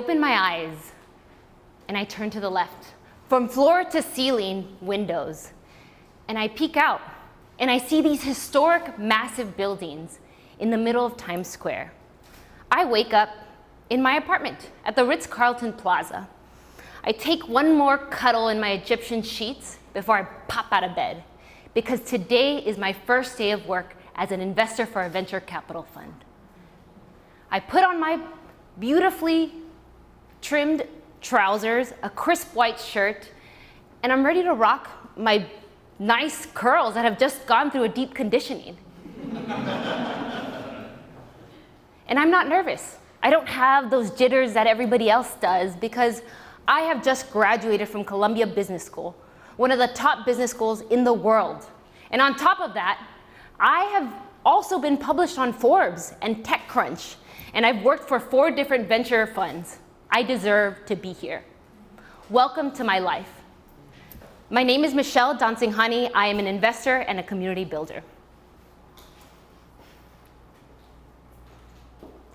open my eyes and I turn to the left, from floor to ceiling windows, and I peek out and I see these historic, massive buildings in the middle of Times Square. I wake up in my apartment at the Ritz-Carlton Plaza. I take one more cuddle in my Egyptian sheets before I pop out of bed, because today is my first day of work as an investor for a venture capital fund. I put on my beautifully trimmed trousers, a crisp white shirt, and I'm ready to rock my nice curls that have just gone through a deep conditioning. And I'm not nervous. I don't have those jitters that everybody else does, because I have just graduated from Columbia Business School, one of the top business schools in the world. And on top of that, I have also been published on Forbes and TechCrunch, and I've worked for 4 different venture funds. I deserve to be here. Welcome to my life. My name is Michelle Dansinghani. I am an investor and a community builder.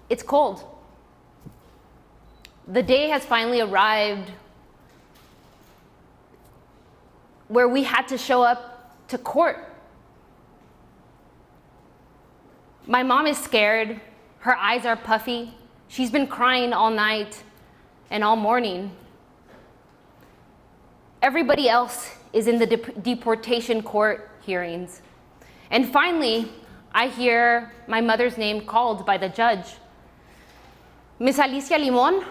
It's cold. The day has finally arrived where we had to show up to court. My mom is scared. Her eyes are puffy. She's been crying all night and all morning. Everybody else is in the deportation court hearings. And finally, I hear my mother's name called by the judge. Miss Alicia Limon,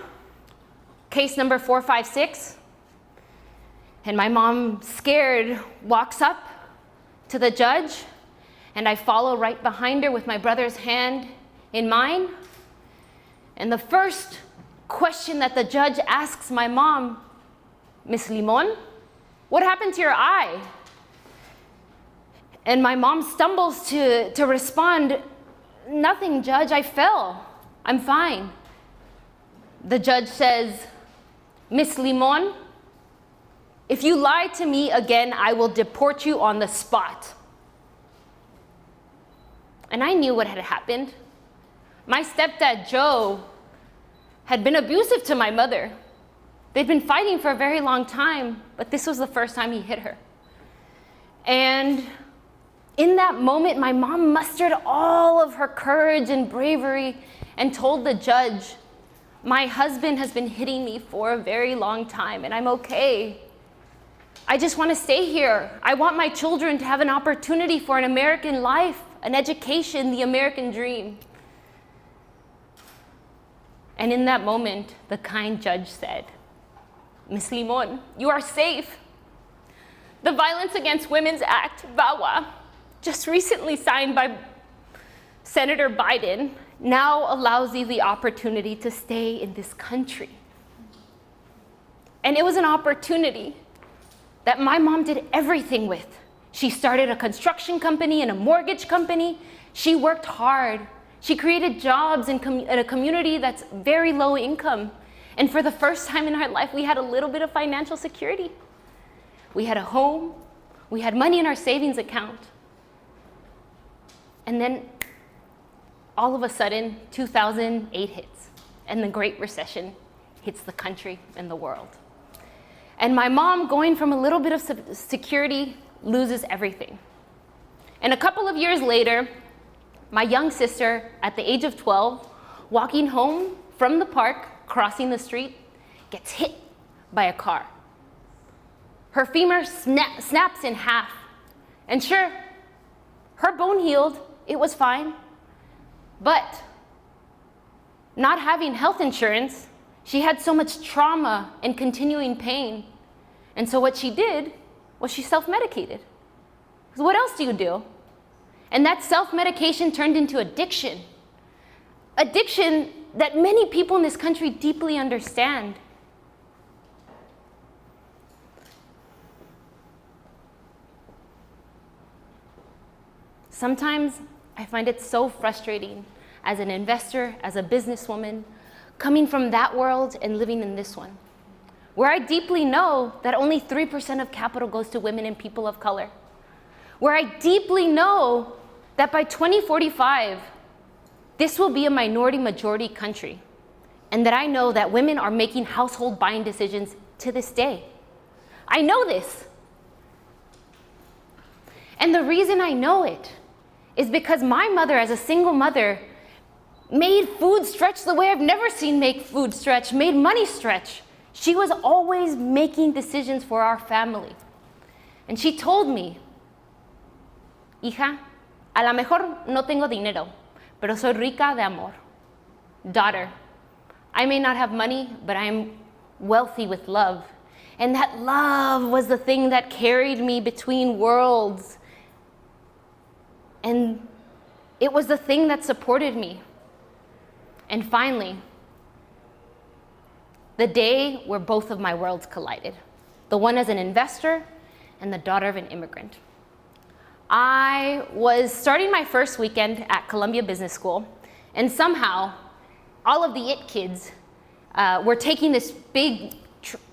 case number 456. And my mom, scared, walks up to the judge, and I follow right behind her with my brother's hand in mine. And the first question that the judge asks my mom, Miss Limon, what happened to your eye? And my mom stumbles to respond, nothing, Judge, I fell. I'm fine. The judge says, Miss Limon, if you lie to me again, I will deport you on the spot. And I knew what had happened. My stepdad, Joe, had been abusive to my mother. They'd been fighting for a very long time, but this was the first time he hit her. And in that moment, my mom mustered all of her courage and bravery and told the judge, my husband has been hitting me for a very long time, and I'm okay. I just want to stay here. I want my children to have an opportunity for an American life, an education, the American dream. And in that moment, the kind judge said, Miss Limon, you are safe. The Violence Against Women's Act, VAWA, just recently signed by Senator Biden, now allows you the opportunity to stay in this country. And it was an opportunity that my mom did everything with. She started a construction company and a mortgage company. She worked hard. She created jobs in a community that's very low income. And for the first time in our life, we had a little bit of financial security. We had a home. We had money in our savings account. And then all of a sudden, 2008 hits, and the Great Recession hits the country and the world. And my mom, going from a little bit of security, loses everything. And a couple of years later, my young sister, at the age of 12, walking home from the park, crossing the street, gets hit by a car. Her femur snaps in half. And sure, her bone healed, it was fine. But not having health insurance, she had so much trauma and continuing pain. And so what she did was she self-medicated. Because what else do you do? And that self-medication turned into addiction. Addiction that many people in this country deeply understand. Sometimes I find it so frustrating as an investor, as a businesswoman, coming from that world and living in this one, where I deeply know that only 3% of capital goes to women and people of color, where I deeply know that by 2045, this will be a minority majority country. and that I know that women are making household buying decisions to this day. I know this. And the reason I know it is because my mother, as a single mother, made food stretch the way I've never seen make food stretch, made money stretch. She was always making decisions for our family. And she told me, hija, a lo mejor no tengo dinero, pero soy rica de amor. Daughter, I may not have money, but I'm wealthy with love. And that love was the thing that carried me between worlds. And it was the thing that supported me. And finally, the day where both of my worlds collided, the one as an investor and the daughter of an immigrant. I was starting my first weekend at Columbia Business School, and somehow all of the IT kids were taking this big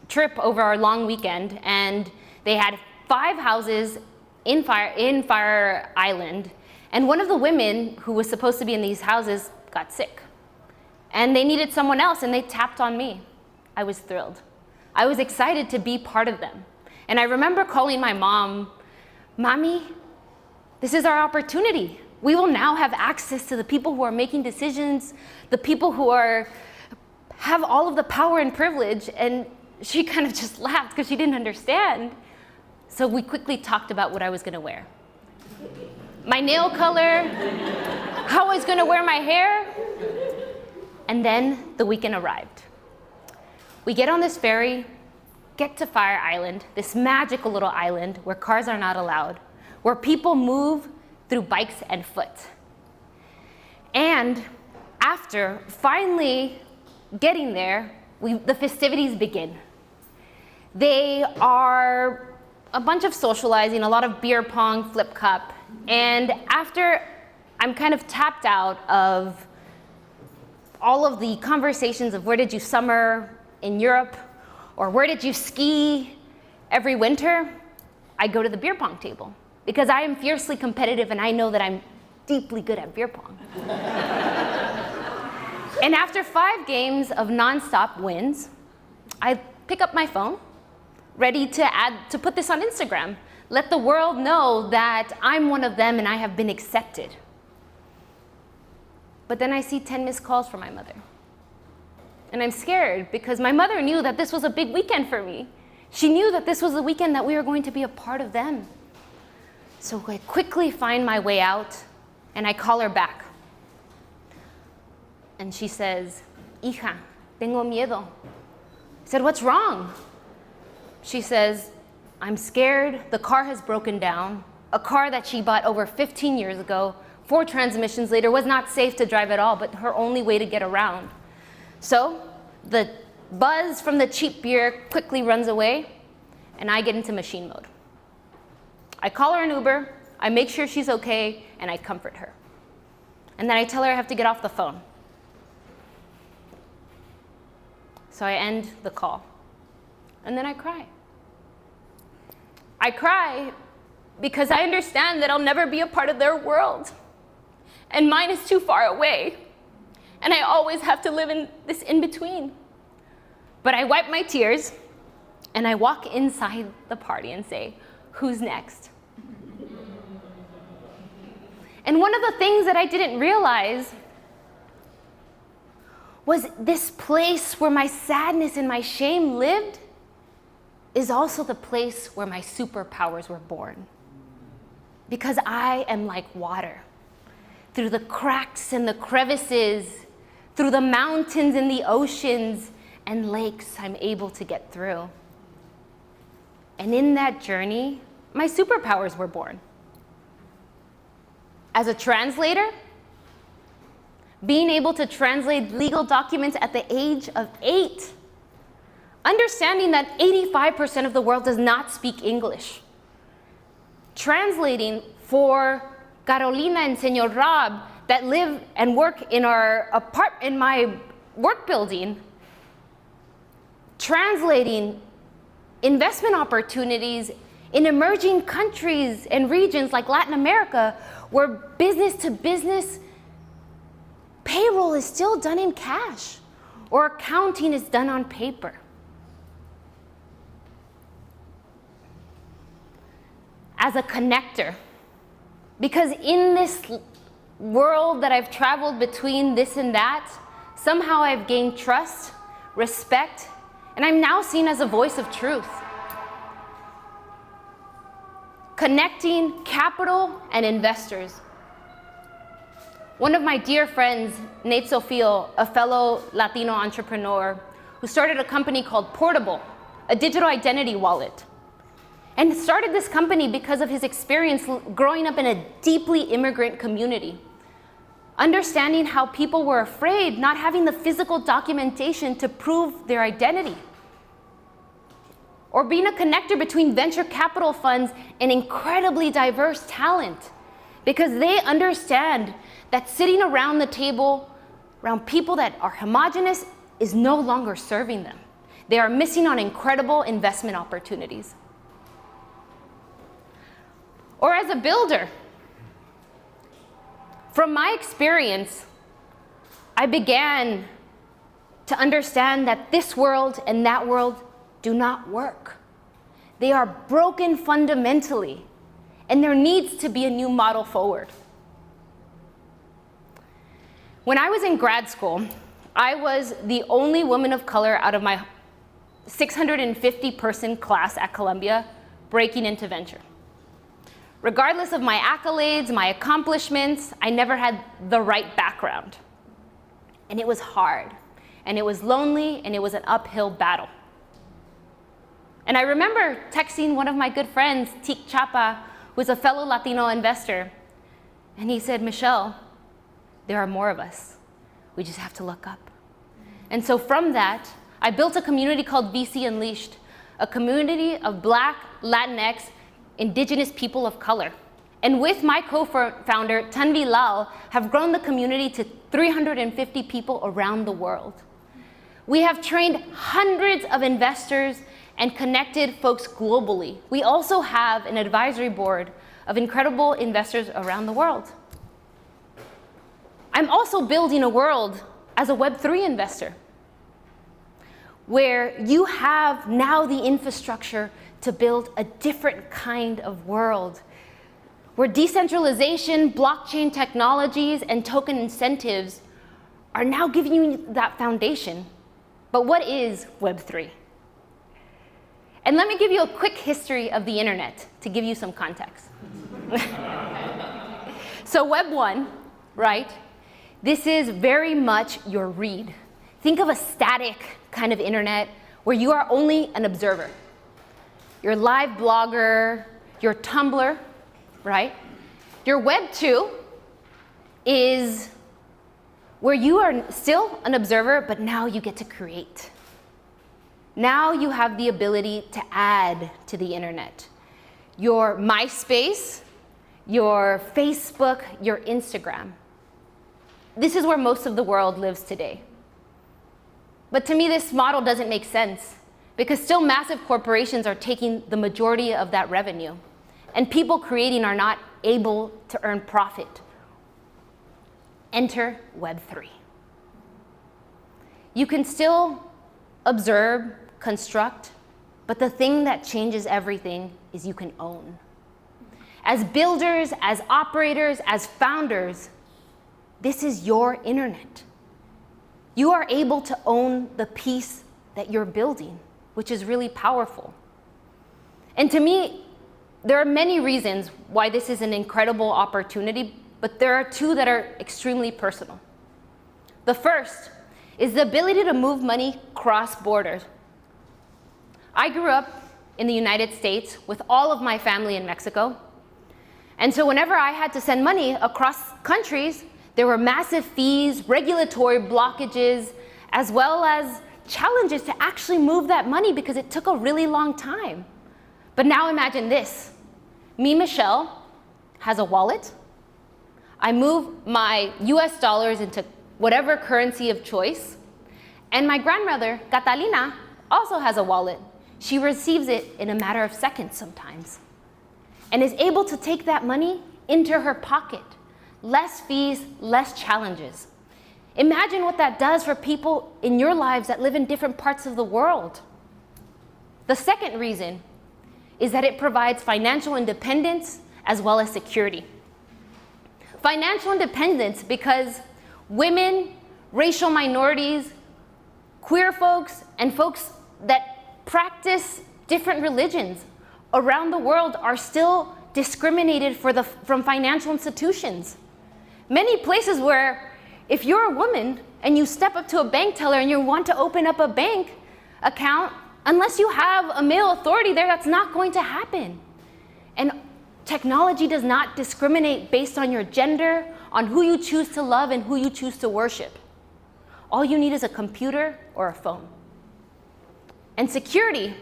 trip over our long weekend, and they had 5 houses in Fire Island, and one of the women who was supposed to be in these houses got sick. And they needed someone else, and they tapped on me. I was thrilled. I was excited to be part of them. And I remember calling my mom, Mommy, this is our opportunity. We will now have access to the people who are making decisions, the people who have all of the power and privilege. And she kind of just laughed because she didn't understand. So we quickly talked about what I was gonna wear. My nail color, how I was gonna wear my hair. And then the weekend arrived. We get on this ferry, get to Fire Island, this magical little island where cars are not allowed, where people move through bikes and foot. And after finally getting there, the festivities begin. They are a bunch of socializing, a lot of beer pong, flip cup, and after I'm kind of tapped out of all of the conversations of where did you summer in Europe, or where did you ski every winter, I go to the beer pong table because I am fiercely competitive and I know that I'm deeply good at beer pong. And after 5 games of nonstop wins, I pick up my phone, ready to put this on Instagram. Let the world know that I'm one of them and I have been accepted. But then I see 10 missed calls from my mother. And I'm scared because my mother knew that this was a big weekend for me. She knew that this was the weekend that we were going to be a part of them. So I quickly find my way out and I call her back. And she says, Hija, tengo miedo. I said, what's wrong? She says, I'm scared. The car has broken down. A car that she bought over 15 years ago, 4 transmissions later, was not safe to drive at all, but her only way to get around. So the buzz from the cheap beer quickly runs away, and I get into machine mode. I call her an Uber, I make sure she's okay, and I comfort her. And then I tell her I have to get off the phone. So I end the call. And then I cry. I cry because I understand that I'll never be a part of their world. And mine is too far away. And I always have to live in this in-between. But I wipe my tears, and I walk inside the party and say, who's next? And one of the things that I didn't realize was this place where my sadness and my shame lived is also the place where my superpowers were born. Because I am like water. Through the cracks and the crevices, through the mountains and the oceans and lakes, I'm able to get through. And in that journey, my superpowers were born. As a translator, being able to translate legal documents at the age of 8, understanding that 85% of the world does not speak English, translating for Carolina and Señor Rob that live and work in my work building, translating investment opportunities in emerging countries and regions like Latin America, where business to business payroll is still done in cash, or accounting is done on paper. As a connector, because in this world that I've traveled between this and that, somehow I've gained trust, respect, and I'm now seen as a voice of truth. Connecting capital and investors. One of my dear friends, Nate Sofio, a fellow Latino entrepreneur, who started a company called Portable, a digital identity wallet, and started this company because of his experience growing up in a deeply immigrant community, understanding how people were afraid, not having the physical documentation to prove their identity. Or being a connector between venture capital funds and incredibly diverse talent, because they understand that sitting around the table, around people that are homogenous, is no longer serving them. They are missing on incredible investment opportunities. Or as a builder, from my experience, I began to understand that this world and that world do not work. They are broken fundamentally, and there needs to be a new model forward. When I was in grad school, I was the only woman of color out of my 650-person class at Columbia breaking into venture. Regardless of my accolades, my accomplishments, I never had the right background. And it was hard, and it was lonely, and it was an uphill battle. And I remember texting one of my good friends, Tik Chapa, who's a fellow Latino investor, and he said, "Michelle, there are more of us. We just have to look up." And so from that, I built a community called VC Unleashed, a community of Black, Latinx, Indigenous people of color. And with my co-founder, Tanvi Lal, have grown the community to 350 people around the world. We have trained hundreds of investors and connected folks globally. We also have an advisory board of incredible investors around the world. I'm also building a world as a Web3 investor, where you have now the infrastructure to build a different kind of world, where decentralization, blockchain technologies, and token incentives are now giving you that foundation. But what is Web3? And let me give you a quick history of the internet to give you some context. So Web 1, right? This is very much your read. Think of a static kind of internet where you are only an observer. Your live blogger, your Tumblr, right? Your Web 2 is where you are still an observer, but now you get to create. Now you have the ability to add to the internet. Your MySpace, your Facebook, your Instagram. This is where most of the world lives today. But to me, this model doesn't make sense, because still massive corporations are taking the majority of that revenue, and people creating are not able to earn profit. Enter Web3. You can still observe, construct, but the thing that changes everything is you can own. As builders, as operators, as founders, this is your internet. You are able to own the piece that you're building, which is really powerful. And to me, there are many reasons why this is an incredible opportunity, but there are two that are extremely personal. The first is the ability to move money cross borders. I grew up in the United States with all of my family in Mexico. And so whenever I had to send money across countries, there were massive fees, regulatory blockages, as well as challenges to actually move that money because it took a really long time. But now imagine this. Me, Michelle, has a wallet. I move my US dollars into whatever currency of choice. And my grandmother, Catalina, also has a wallet. She receives it in a matter of seconds sometimes, and is able to take that money into her pocket. Less fees, less challenges. Imagine what that does for people in your lives that live in different parts of the world. The second reason is that it provides financial independence as well as security. Financial independence because women, racial minorities, queer folks, and folks that practice different religions around the world are still discriminated from financial institutions. Many places where if you're a woman and you step up to a bank teller and you want to open up a bank account, unless you have a male authority there, that's not going to happen. And technology does not discriminate based on your gender, on who you choose to love and who you choose to worship. All you need is a computer or a phone. And security,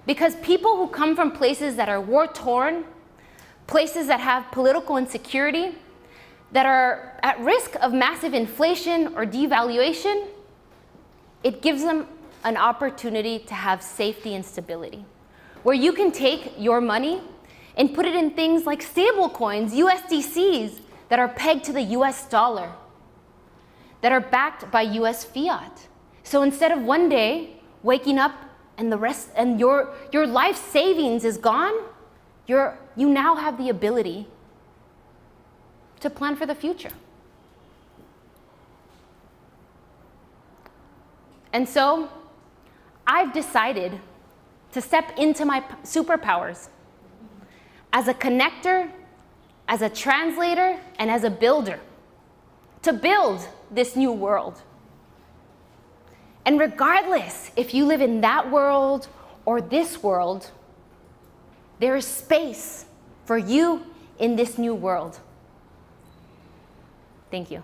because people who come from places that are war-torn, places that have political insecurity, that are at risk of massive inflation or devaluation, it gives them an opportunity to have safety and stability, where you can take your money and put it in things like stable coins, USDCs, that are pegged to the US dollar, that are backed by US fiat. So instead of one day waking up and your life savings is gone, you now have the ability to plan for the future. And so I've decided to step into my superpowers as a connector, as a translator, and as a builder to build this new world. And regardless if you live in that world or this world, there is space for you in this new world. Thank you.